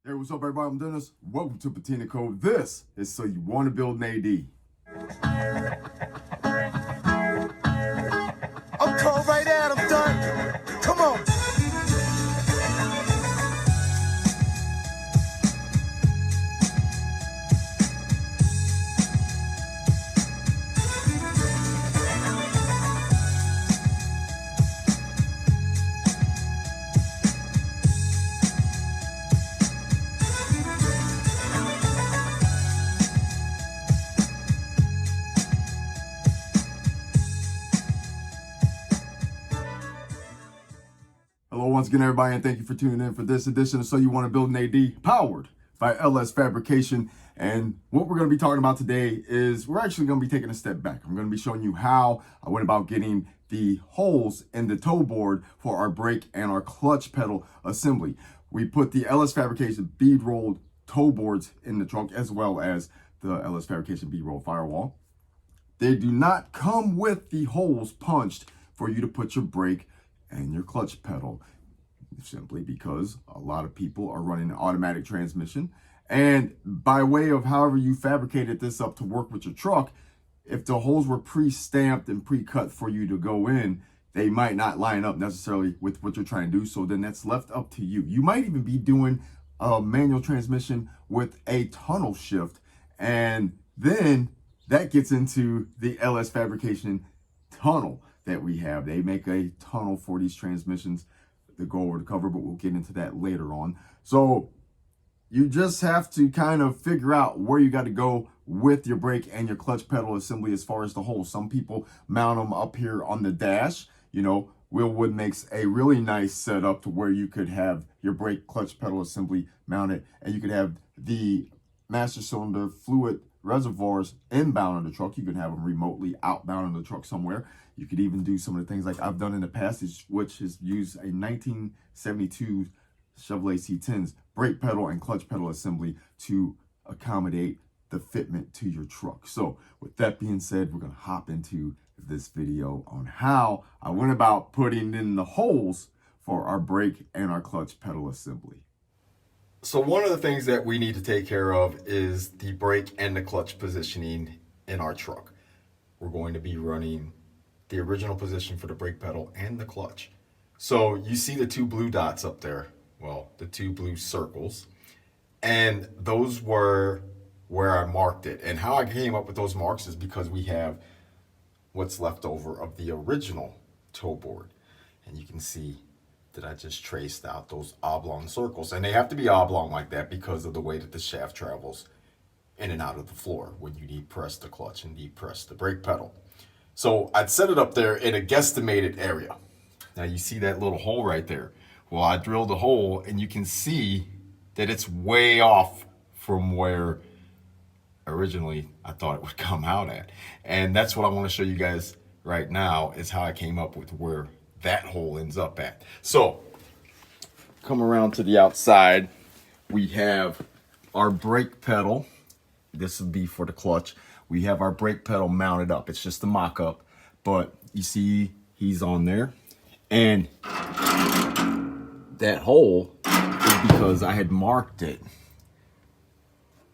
Hey, what's up, everybody? I'm Dennis. Welcome to Patina Code. This is So You Want to Build an AD. I'm cold right out, I'm done. Come on. Hello, once again, everybody, and thank you for tuning in for this edition of So You Want to Build an AD, powered by LS Fabrication. And what we're going to be talking about today is we're actually going to be taking a step back. I'm going to be showing you how I went about getting the holes in the toe board for our brake and our clutch pedal assembly. We put the LS Fabrication bead rolled toe boards in the trunk, as well as the LS Fabrication bead roll firewall. They do not come with the holes punched for you to put your brake and your clutch pedal, simply because a lot of people are running an automatic transmission. And by way of however you fabricated this up to work with your truck, if the holes were pre-stamped and pre-cut for you to go in, they might not line up necessarily with what you're trying to do. So then that's left up to you. You might even be doing a manual transmission with a tunnel shift, and then that gets into the LS Fabrication tunnel that we have. They make a tunnel for these transmissions to go over the cover, but we'll get into that later on. So you just have to kind of figure out where you got to go with your brake and your clutch pedal assembly as far as the holes. Some people mount them up here on the dash. You know, Willwood makes a really nice setup to where you could have your brake clutch pedal assembly mounted, and you could have the master cylinder fluid reservoirs inbound on the truck. You can have them remotely outbound on the truck somewhere. You could even do some of the things like I've done in the past, which is use a 1972 Chevrolet C10's brake pedal and clutch pedal assembly to accommodate the fitment to your truck. So with that being said, we're going to hop into this video on how I went about putting in the holes for our brake and our clutch pedal assembly. So one of the things that we need to take care of is the brake and the clutch positioning in our truck. We're going to be running the original position for the brake pedal and the clutch. So you see the two blue dots up there, well, the two blue circles, and those were where I marked it. And how I came up with those marks is because we have what's left over of the original toe board. And you can see that I just traced out those oblong circles, and they have to be oblong like that because of the way that the shaft travels in and out of the floor when you depress the clutch and depress the brake pedal. So I'd set it up there in a guesstimated area. Now you see that little hole right there. Well, I drilled a hole, and you can see that it's way off from where originally I thought it would come out at. And that's what I want to show you guys right now, is how I came up with where that hole ends up at. So come around to the outside. We have our brake pedal. This would be for the clutch. We have our brake pedal mounted up. It's just a mock-up, but you see he's on there. And that hole is because I had marked it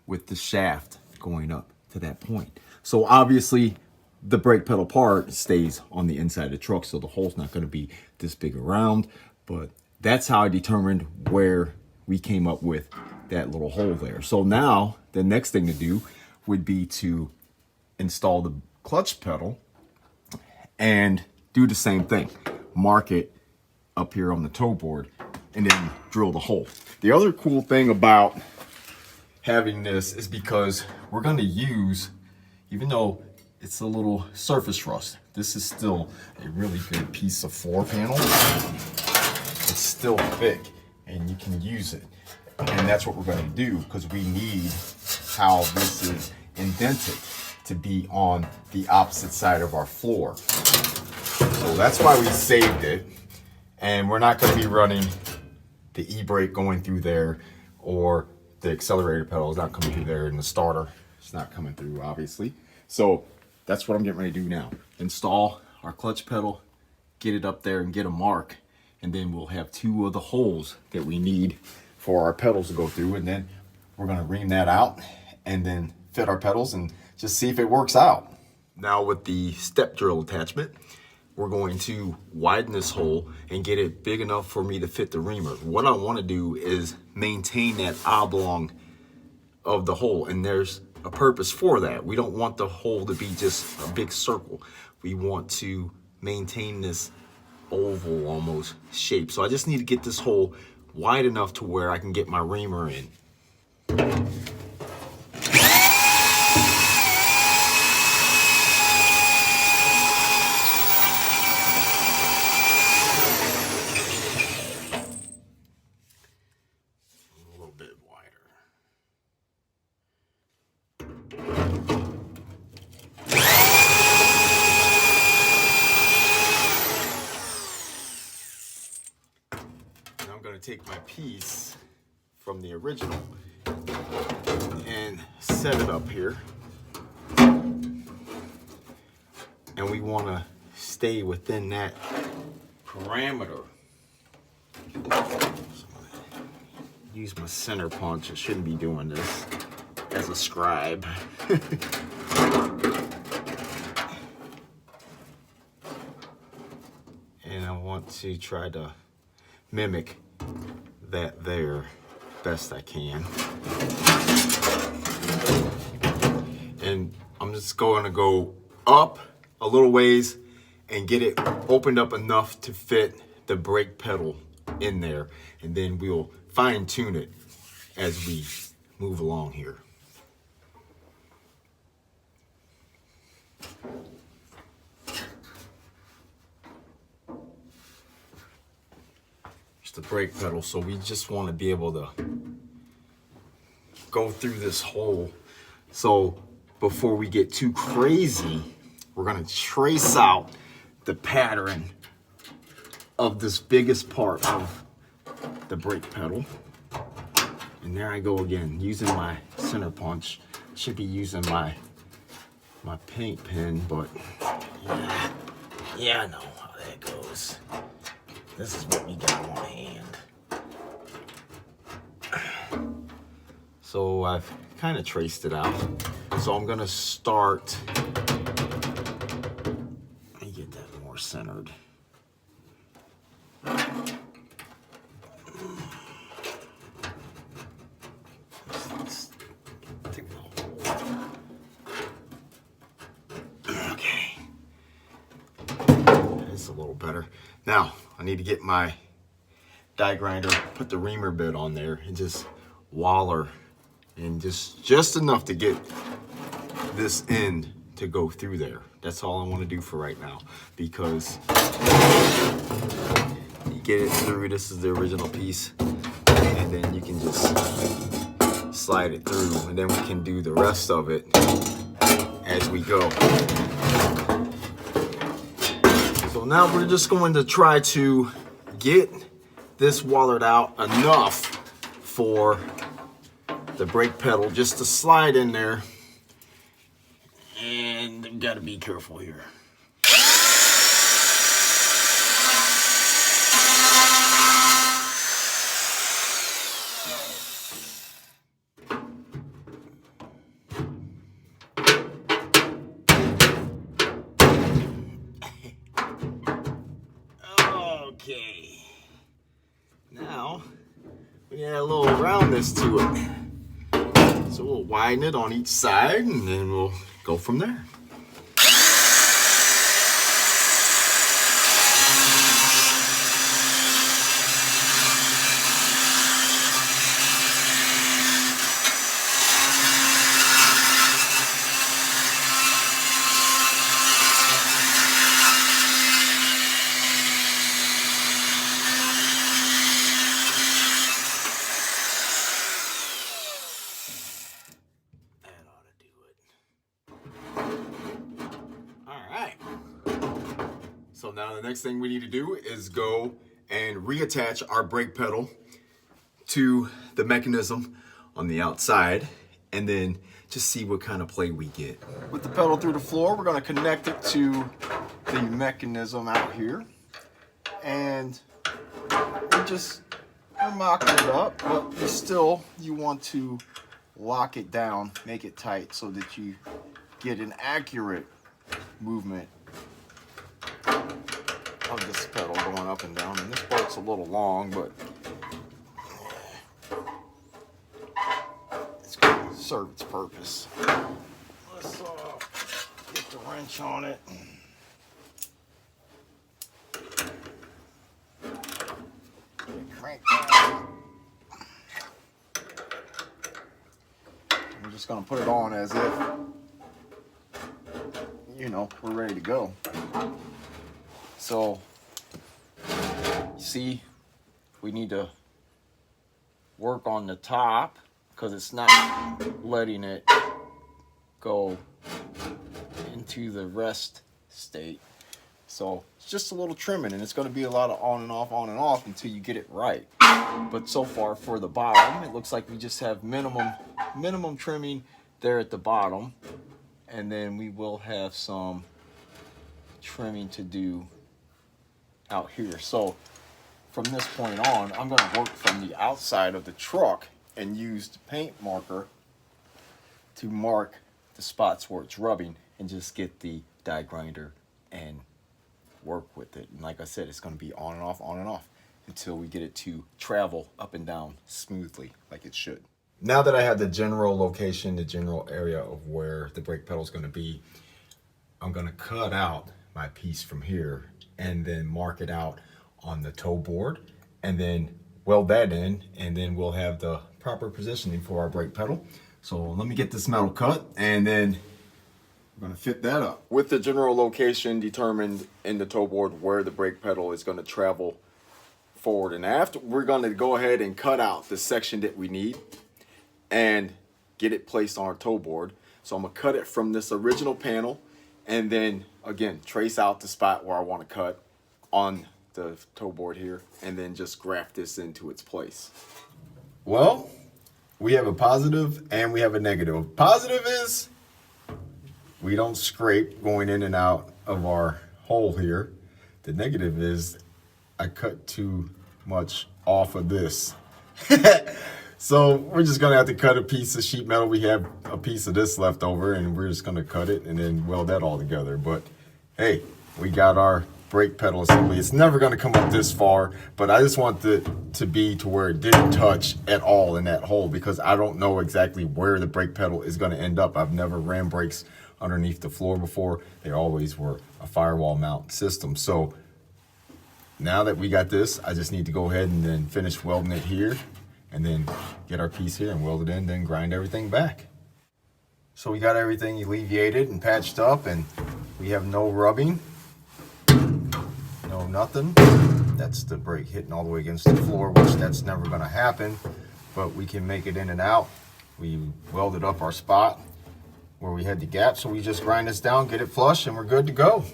with the shaft going up to that point. So obviously the brake pedal part stays on the inside of the truck, so the hole's not going to be this big around. But that's how I determined where we came up with that little hole there. So now the next thing to do would be to install the clutch pedal and do the same thing. Mark it up here on the toe board and then drill the hole. The other cool thing about having this is because we're going to use, even though it's a little surface rust, this is still a really good piece of floor panel. It's still thick and you can use it. And that's what we're going to do, because we need how this is indented to be on the opposite side of our floor. So that's why we saved it. And we're not going to be running the e-brake going through there, or the accelerator pedal is not coming through there, and the starter is not coming through, obviously. So that's what I'm getting ready to do now. Install our clutch pedal, get it up there and get a mark, and then we'll have two of the holes that we need for our pedals to go through, and then we're going to ream that out and then fit our pedals and just see if it works out. Now with the step drill attachment, we're going to widen this hole and get it big enough for me to fit the reamer. What I want to do is maintain that oblong of the hole, and there's a purpose for that. We don't want the hole to be just a big circle. We want to maintain this oval almost shape. So I just need to get this hole wide enough to where I can get my reamer in. Take my piece from the original and set it up here, and we want to stay within that parameter. So use my center punch. I shouldn't be doing this as a scribe. And I want to try to mimic that there best I can. And I'm just going to go up a little ways and get it opened up enough to fit the brake pedal in there, and then we'll fine tune it as we move along here. The brake pedal, so we just want to be able to go through this hole. So before we get too crazy, we're going to trace out the pattern of this biggest part of the brake pedal. And there I go again, using my center punch. Should be using my paint pen, but yeah, I know how that goes. This is what we got on hand. So I've kind of traced it out. So I'm gonna start, let me get that more centered. Okay. That's a little better. Now, I need to get my die grinder, put the reamer bit on there, and just waller, and just enough to get this end to go through there. That's all I want to do for right now, because you get it through. This is the original piece, and then you can just slide it through, and then we can do the rest of it as we go. So now we're just going to try to get this wallered out enough for the brake pedal just to slide in there. And you gotta be careful here. Okay, now we add a little roundness to it. So we'll widen it on each side, and then we'll go from there. So now the next thing we need to do is go and reattach our brake pedal to the mechanism on the outside, and then just see what kind of play we get. With the pedal through the floor, we're going to connect it to the mechanism out here, and we just We're mocking it up, but you want to lock it down, make it tight so that you get an accurate movement of this pedal going up and down. And this bolt's a little long, but it's going to serve its purpose. Let's get the wrench on it. Crank down. We're just going to put it on as if, you know, we're ready to go. So, see, we need to work on the top because it's not letting it go into the rest state. So it's just a little trimming, and it's going to be a lot of on and off until you get it right. But so far for the bottom, it looks like we just have minimum trimming there at the bottom, and then we will have some trimming to do out here. So from this point on, I'm going to work from the outside of the truck and use the paint marker to mark the spots where it's rubbing and just get the die grinder and work with it. And like I said, it's going to be on and off until we get it to travel up and down smoothly like it should. Now that I have the general location, the general area of where the brake pedal is going to be, I'm going to cut out my piece from here and then mark it out on the toe board and then weld that in, and then we'll have the proper positioning for our brake pedal. So let me get this metal cut and then we're going to fit that up. With the general location determined in the toe board where the brake pedal is going to travel forward and aft, we're going to go ahead and cut out the section that we need and get it placed on our toe board. So I'm going to cut it from this original panel and then again trace out the spot where I want to cut on the toe board here and then just graft this into its place. Well, we have a positive and we have a negative. Positive is we don't scrape going in and out of our hole here. The negative is I cut too much off of this. So we're just gonna have to cut a piece of sheet metal. We have a piece of this left over and we're just gonna cut it and then weld that all together. But hey, we got our brake pedal assembly. It's never gonna come up this far, but I just want it to be to where it didn't touch at all in that hole because I don't know exactly where the brake pedal is gonna end up. I've never ran brakes underneath the floor before. They always were a firewall mount system. So now that we got this, I just need to go ahead and then finish welding it here and then get our piece here and weld it in, then grind everything back. So we got everything alleviated and patched up and we have no rubbing, no nothing. That's the brake hitting all the way against the floor, which that's never gonna happen, but we can make it in and out. We welded up our spot where we had the gap, so we just grind this down, get it flush, and we're good to go.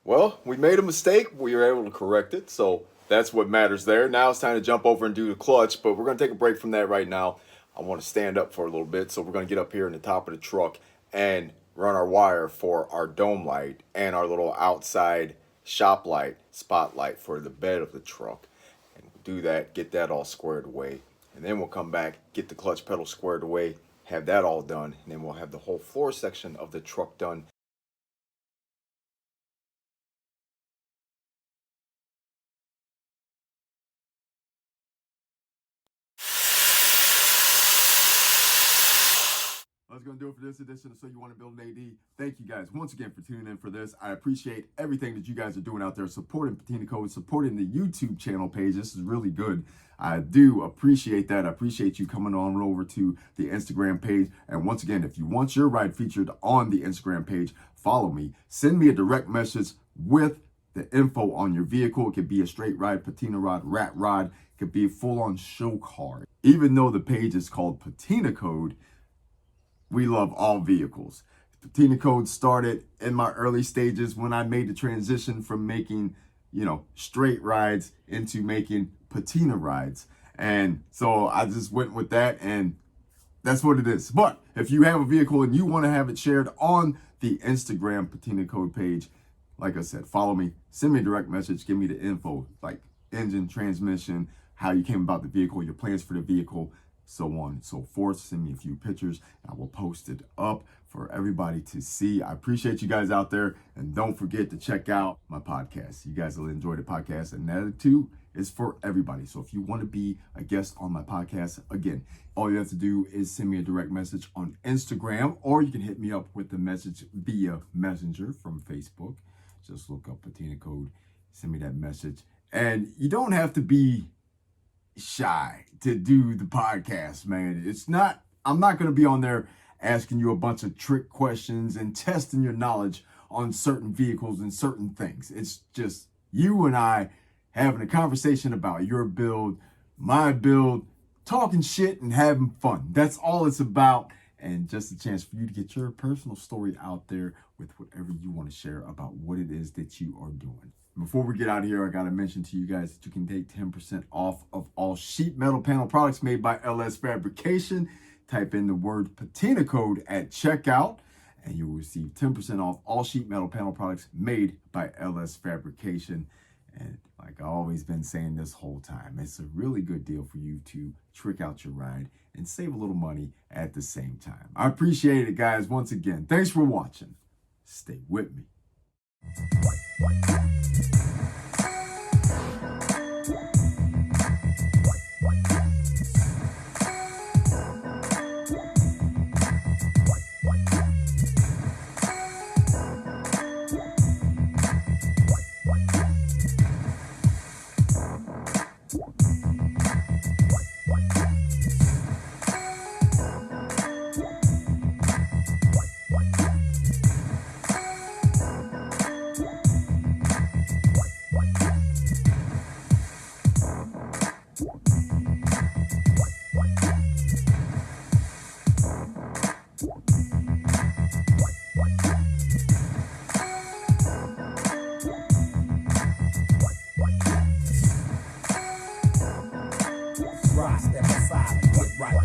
Well, we made a mistake. We were able to correct it, so that's what matters there. Now it's time to jump over and do the clutch, but we're going to take a break from that right now. I want to stand up for a little bit, so we're going to get up here in the top of the truck and run our wire for our dome light and our little outside shop light, spotlight for the bed of the truck. And we'll do that, get that all squared away, and then we'll come back, get the clutch pedal squared away, have that all done, and then we'll have the whole floor section of the truck done. that's going to do it for this edition of So You Want to Build an AD. Thank you guys once again for tuning in for this. I appreciate everything that you guys are doing out there, supporting Patina Code, supporting the YouTube channel page. This is really good. I do appreciate that. I appreciate you coming on over to the Instagram page. And once again, if you want your ride featured on the Instagram page, follow me. Send me a direct message with the info on your vehicle. It could be a straight ride, patina rod, rat rod. It could be a full-on show car. Even though the page is called Patina Code, we love all vehicles. Patina Code started in my early stages when I made the transition from making, straight rides into making patina rides. And so I just went with that, and that's what it is. But if you have a vehicle and you want to have it shared on the Instagram Patina Code page, like I said, follow me, send me a direct message, give me the info, like engine, transmission, how you came about the vehicle, your plans for the vehicle, so on and so forth. Send me a few pictures. I will post it up for everybody to see. I appreciate you guys out there. And don't forget to check out my podcast. You guys will enjoy the podcast. And that too is for everybody. So if you want to be a guest on my podcast, again, all you have to do is send me a direct message on Instagram, or you can hit me up with the message via Messenger from Facebook. Just look up Patina Code, send me that message. And you don't have to be shy to do the podcast, man. I'm not going to be on there asking you a bunch of trick questions and testing your knowledge on certain vehicles and certain things. It's just you and I having a conversation about your build, my build, talking shit and having fun. That's all it's about. And just a chance for you to get your personal story out there with whatever you want to share about what it is that you are doing. Before we get out of here, I got to mention to you guys that you can take 10% off of all sheet metal panel products made by LS Fabrication. Type in the word Patina Code at checkout, and you will receive 10% off all sheet metal panel products made by LS Fabrication. And like I've always been saying this whole time, it's a really good deal for you to trick out your ride and save a little money at the same time. I appreciate it, guys. Once again, thanks for watching. Stay with me. Step aside and get right.